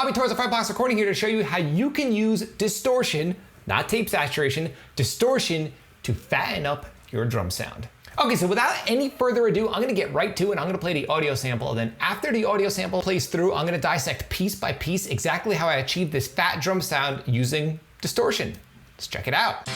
Bobby towards the Frightbox recording here to show you how you can use distortion, not tape saturation, distortion to fatten up your drum sound. Okay, so without any further ado, I'm gonna get right to it. I'm gonna play the audio sample, and then after the audio sample plays through, I'm gonna dissect piece by piece exactly how I achieved this fat drum sound using distortion. Let's check it out.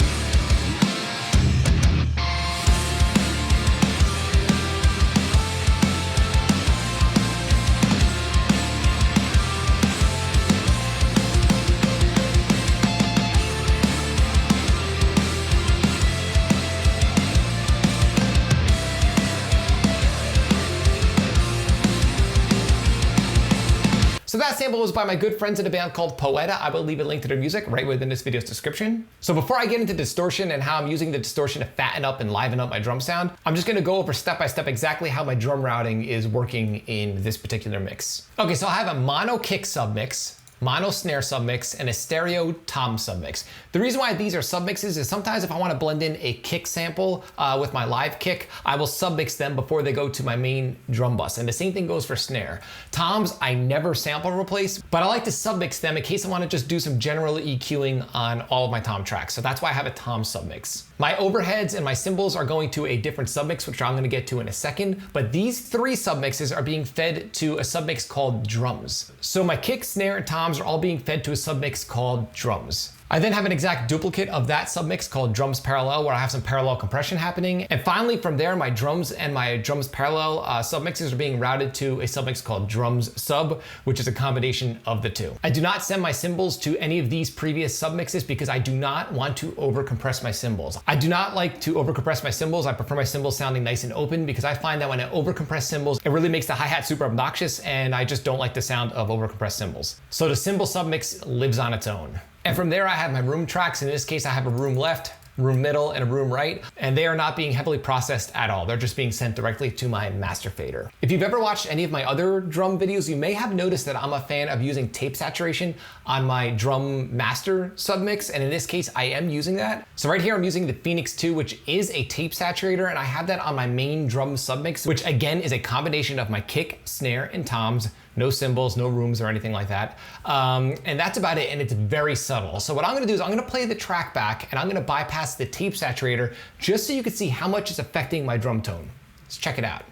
So that sample was by my good friends in a band called Poeta. I will leave a link to their music right within this video's description. So before I get into distortion and how I'm using the distortion to fatten up and liven up my drum sound, I'm just gonna go over step by step exactly how my drum routing is working in this particular mix. Okay, so I have a mono kick submix, mono snare submix, and a stereo tom submix. The reason why these are submixes is sometimes if I want to blend in a kick sample with my live kick, I will submix them before they go to my main drum bus. And the same thing goes for snare. Toms, I never sample replace, but I like to submix them in case I want to just do some general EQing on all of my tom tracks. So that's why I have a tom submix. My overheads and my cymbals are going to a different submix, which I'm going to get to in a second. But these three submixes are being fed to a submix called drums. So my kick, snare, and toms are all being fed to a submix called drums. I then have an exact duplicate of that submix called drums parallel, where I have some parallel compression happening. And finally from there, my drums and my drums parallel submixes are being routed to a submix called drums sub, which is a combination of the two. I do not send my cymbals to any of these previous submixes because I do not want to overcompress my cymbals. I do not like to overcompress my cymbals. I prefer my cymbals sounding nice and open because I find that when I overcompress cymbals, it really makes the hi-hat super obnoxious, and I just don't like the sound of overcompressed cymbals. So the cymbal submix lives on its own. And from there, I have my room tracks. In this case, I have a room left, room middle, and a room right, and they are not being heavily processed at all. They're just being sent directly to my master fader. If you've ever watched any of my other drum videos, you may have noticed that I'm a fan of using tape saturation on my drum master submix, and in this case, I am using that. So right here, I'm using the Phoenix 2, which is a tape saturator, and I have that on my main drum submix, which again is a combination of my kick, snare, and toms. No cymbals, no rooms or anything like that. And that's about it, and it's very subtle. So what I'm gonna do is I'm gonna play the track back, and I'm gonna bypass the tape saturator just so you can see how much it's affecting my drum tone. Let's check it out.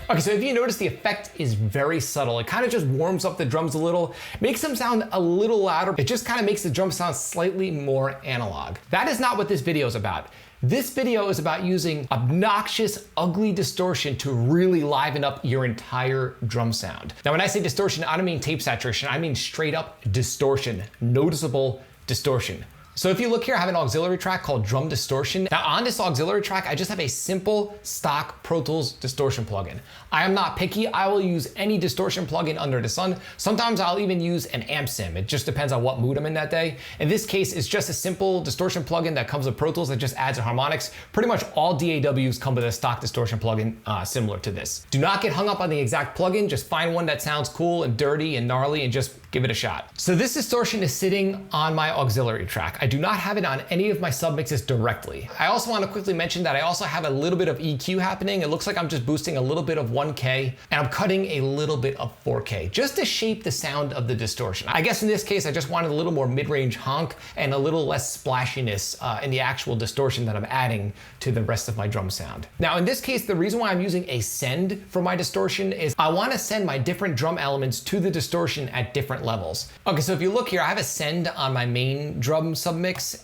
Okay, so if you notice, the effect is very subtle. It kind of just warms up the drums a little, makes them sound a little louder. It just kind of makes the drum sound slightly more analog. That is not what this video is about. This video is about using obnoxious, ugly distortion to really liven up your entire drum sound. Now, when I say distortion, I don't mean tape saturation. I mean straight up distortion, noticeable distortion. So if you look here, I have an auxiliary track called Drum Distortion. Now on this auxiliary track, I just have a simple stock Pro Tools distortion plugin. I am not picky. I will use any distortion plugin under the sun. Sometimes I'll even use an amp sim. It just depends on what mood I'm in that day. In this case, it's just a simple distortion plugin that comes with Pro Tools that just adds harmonics. Pretty much all DAWs come with a stock distortion plugin similar to this. Do not get hung up on the exact plugin. Just find one that sounds cool and dirty and gnarly and just give it a shot. So this distortion is sitting on my auxiliary track. I do not have it on any of my submixes directly. I also want to quickly mention that I also have a little bit of EQ happening. It looks like I'm just boosting a little bit of 1K, and I'm cutting a little bit of 4K just to shape the sound of the distortion. I guess in this case, I just wanted a little more mid-range honk and a little less splashiness in the actual distortion that I'm adding to the rest of my drum sound. Now in this case, the reason why I'm using a send for my distortion is I want to send my different drum elements to the distortion at different levels. Okay, so if you look here, I have a send on my main drum submix,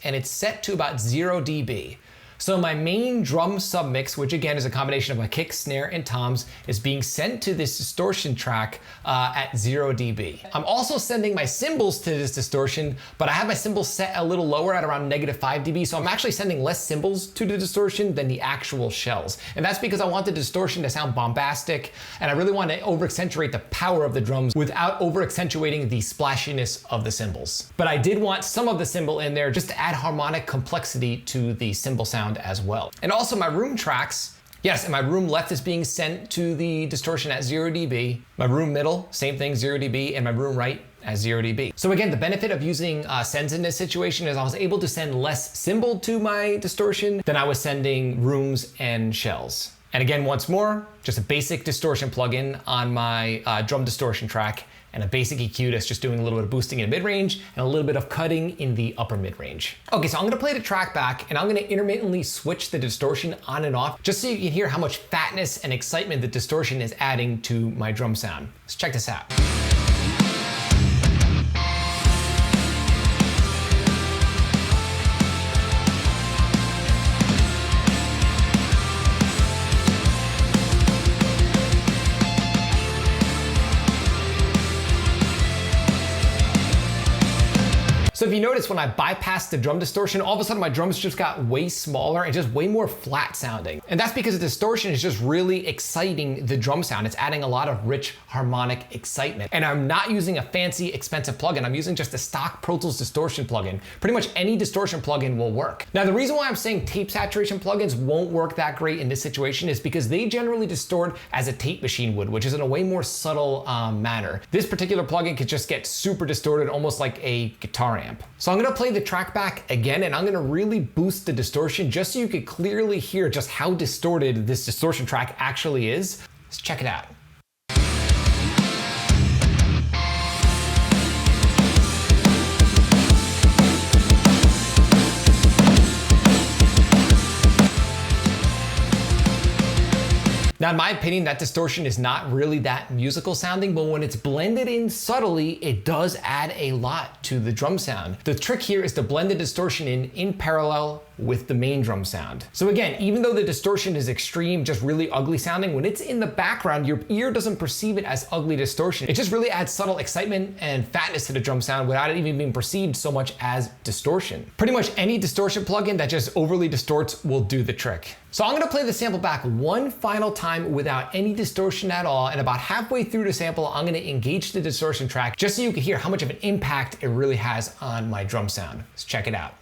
and it's set to about 0 dB. So my main drum submix, which again is a combination of my kick, snare, and toms, is being sent to this distortion track at 0 dB. I'm also sending my cymbals to this distortion, but I have my cymbals set a little lower at around -5 dB, so I'm actually sending less cymbals to the distortion than the actual shells. And that's because I want the distortion to sound bombastic, and I really want to over-accentuate the power of the drums without over-accentuating the splashiness of the cymbals. But I did want some of the cymbal in there just to add harmonic complexity to the cymbal sound as well. And also my room tracks Yes, and my room left is being sent to the distortion at 0 dB. My room middle, same thing, 0 dB, and my room right at 0 dB. So again, the benefit of using sends in this situation is I was able to send less cymbal to my distortion than I was sending rooms and shells. And again, once more, just a basic distortion plugin on my drum distortion track, and a basic EQ that's just doing a little bit of boosting in mid-range and a little bit of cutting in the upper mid-range. Okay, so I'm gonna play the track back and I'm gonna intermittently switch the distortion on and off just so you can hear how much fatness and excitement the distortion is adding to my drum sound. Let's check this out. So if you notice, when I bypassed the drum distortion, all of a sudden my drums just got way smaller and just way more flat sounding. And that's because the distortion is just really exciting the drum sound. It's adding a lot of rich harmonic excitement. And I'm not using a fancy, expensive plugin. I'm using just a stock Pro Tools distortion plugin. Pretty much any distortion plugin will work. Now, the reason why I'm saying tape saturation plugins won't work that great in this situation is because they generally distort as a tape machine would, which is in a way more subtle manner. This particular plugin could just get super distorted, almost like a guitar amp. So I'm gonna play the track back again, and I'm gonna really boost the distortion just so you could clearly hear just how distorted this distortion track actually is. Let's check it out. Now, in my opinion, that distortion is not really that musical sounding, but when it's blended in subtly, it does add a lot to the drum sound. The trick here is to blend the distortion in parallel with the main drum sound. So again, even though the distortion is extreme, just really ugly sounding, when it's in the background, your ear doesn't perceive it as ugly distortion. It just really adds subtle excitement and fatness to the drum sound without it even being perceived so much as distortion. Pretty much any distortion plugin that just overly distorts will do the trick. So I'm gonna play the sample back one final time without any distortion at all, and about halfway through the sample, I'm gonna engage the distortion track just so you can hear how much of an impact it really has on my drum sound. Let's check it out.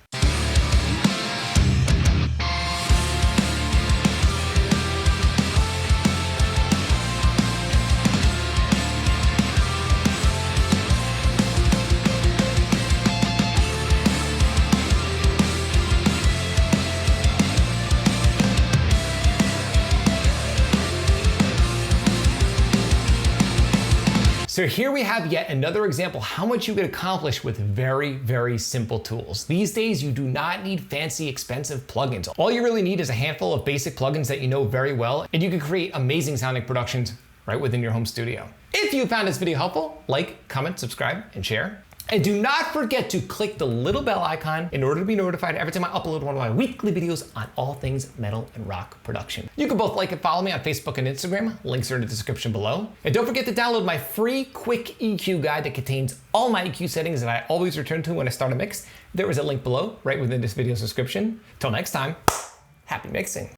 So here we have yet another example how much you can accomplish with very, very simple tools. These days, you do not need fancy, expensive plugins. All you really need is a handful of basic plugins that you know very well, and you can create amazing sounding productions right within your home studio. If you found this video helpful, like, comment, subscribe, and share. And do not forget to click the little bell icon in order to be notified every time I upload one of my weekly videos on all things metal and rock production. You can both like and follow me on Facebook and Instagram. Links are in the description below. And don't forget to download my free quick EQ guide that contains all my EQ settings that I always return to when I start a mix. There is a link below right within this video's description. Till next time, happy mixing.